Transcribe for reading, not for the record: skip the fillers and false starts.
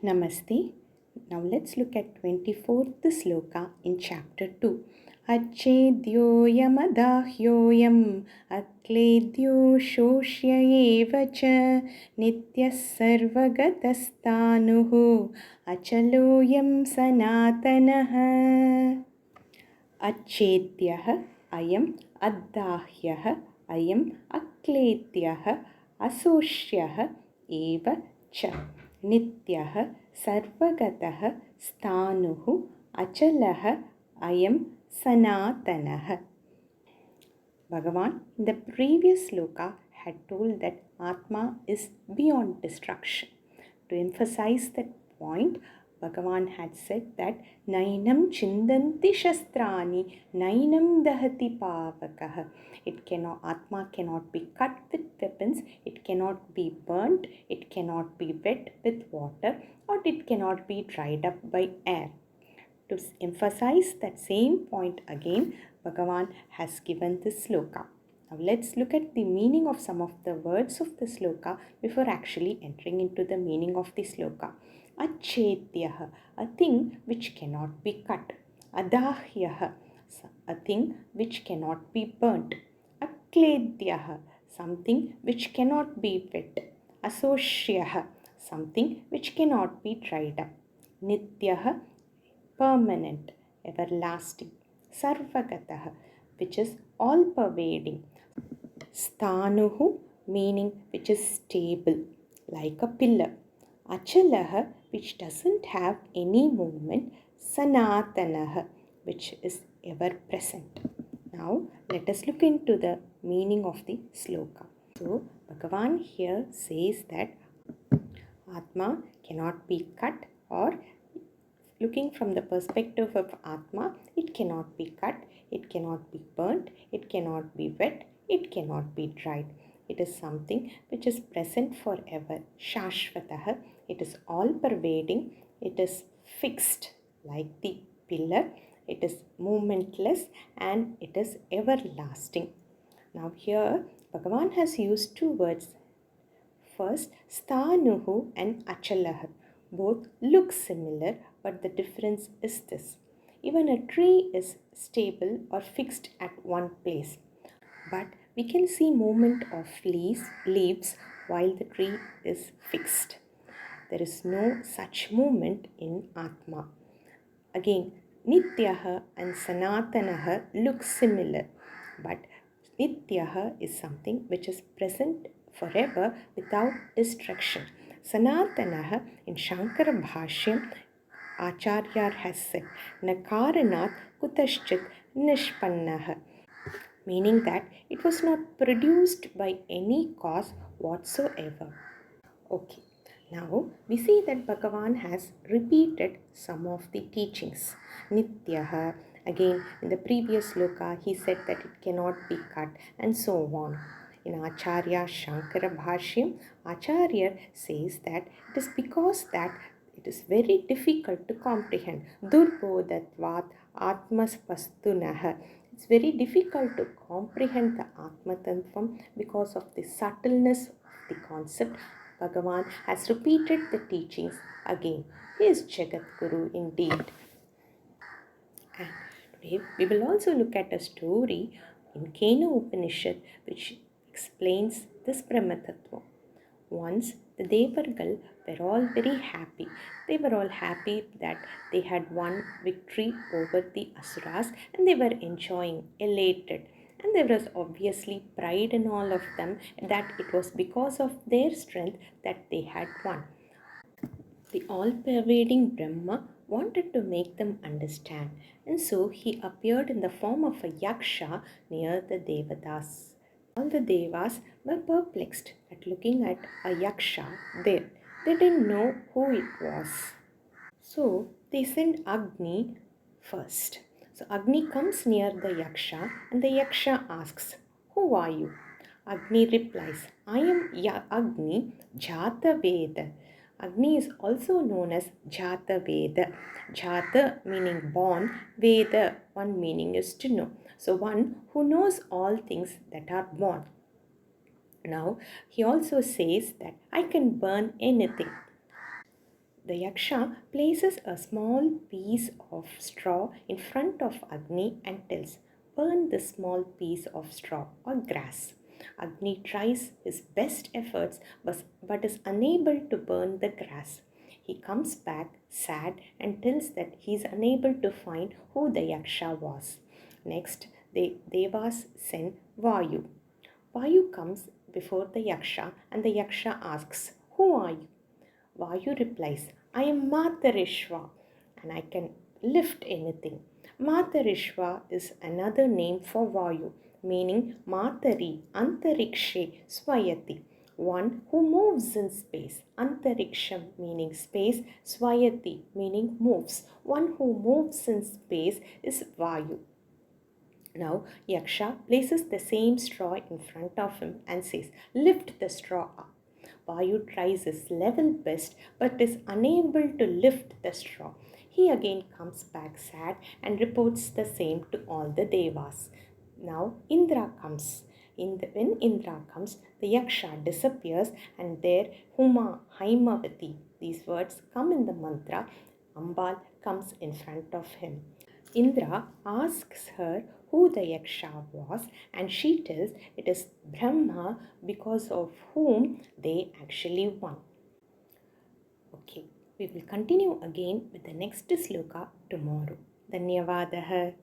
Namaste. Now let's look at 24th sloka in chapter 2. Acchedyo'yam adāhyo'yam akledyo'śoṣya evacha nityaḥ sarva-gataḥ sthāṇur acalo'yaṁ sanātanaḥ. acchedyo'yam adāhyo'yam akledyo'śoṣya evacha nityaḥ sarva-gataḥ sthāṇur acalo'yaṁ sanātanaḥ. Bhagavan in the previous sloka had told that Atma is beyond destruction. To emphasize that point, Bhagavan had said that nainam chindanti shastrani nainam dahati pavakah. Atma cannot be cut with weapons, it cannot be burnt, it cannot be wet with water, or it cannot be dried up by air. To emphasize that same point again, Bhagavan has given this sloka. Now let's look at the meaning of some of the words of the sloka before actually entering into the meaning of the sloka. Acchedyah, a thing which cannot be cut. Adāhyo'yam, a thing which cannot be burnt. Akledyah, something which cannot be wet. Asośyah, something which cannot be dried up. Nityaḥ, permanent, everlasting. Sarva-gataḥ, which is all-pervading. Sthāṇur, meaning which is stable, like a pillar. Acalaḥ, which doesn't have any movement. Sanātanaḥ, which is ever present. Now, let us look into the meaning of the sloka. So, Bhagavan here says that Atma cannot be cut, or looking from the perspective of Atma, it cannot be cut, it cannot be burnt, it cannot be wet, it cannot be dried. It is something which is present forever. Shashvatah, it is all-pervading, it is fixed like the pillar, it is movementless, and it is everlasting. Now here, Bhagavan has used two words. First, sthāṇur and acalaḥ. Both look similar, but the difference is this. Even a tree is stable or fixed at one place, but we can see movement of leaves while the tree is fixed. There is no such movement in Atma. Again, nityaḥ and sanātanaḥ look similar, but nityaḥ is something which is present forever without destruction. Sanātanaḥ in Shankara Bhashyam, Acharya has said, na karanāt kutaśchit nishpannaḥ, meaning that it was not produced by any cause whatsoever. Okay, now we see that Bhagavan has repeated some of the teachings. Nityaḥ, again in the previous sloka he said that it cannot be cut, and so on. In Acharya Shankara Bhashyam, Acharya says that it is because that it is very difficult to comprehend. Durbodhatvat atmaspastunah. It's very difficult to comprehend the Atma Tattvam because of the subtleness of the concept. Bhagavan has repeated the teachings again. He is Jagat Guru indeed. And today we will also look at a story in Kena Upanishad which explains this Brahma Tattva. Once the Devargal were all very happy. They were all happy that they had won victory over the Asuras, and they were enjoying, elated. And there was obviously pride in all of them that it was because of their strength that they had won. The all-pervading Brahma wanted to make them understand, and so he appeared in the form of a yaksha near the Devatas. All the devas were perplexed at looking at a yaksha there. They didn't know who it was. So they sent Agni first. So Agni comes near the yaksha, and the yaksha asks, "Who are you?" Agni replies, "I am Agni Jata Veda." Agni is also known as Jata Veda. Jata meaning born, Veda, one meaning is to know. So one who knows all things that are born. Now he also says that I can burn anything. The yaksha places a small piece of straw in front of Agni and tells, burn this small piece of straw or grass. Agni tries his best efforts but is unable to burn the grass. He comes back sad and tells that he is unable to find who the yaksha was. Next, the devas send Vayu. Vayu comes before the yaksha and the yaksha asks, who are you? Vayu replies, I am Matarishva and I can lift anything. Matarishva is another name for Vayu, meaning Matari Antarikshe Swayati, one who moves in space. Antariksham meaning space, Swayati meaning moves. One who moves in space is Vayu. Now Yaksha places the same straw in front of him and says, lift the straw up. Vayu tries his level best but is unable to lift the straw. He again comes back sad and reports the same to all the devas. Now Indra comes. When Indra comes, the Yaksha disappears and there Huma, Haimavati, these words come in the mantra, Ambal comes in front of him. Indra asks her who the yaksha was and she tells it is Brahma because of whom they actually won. Okay, we will continue again with the next sloka tomorrow. Dhanyavadaha.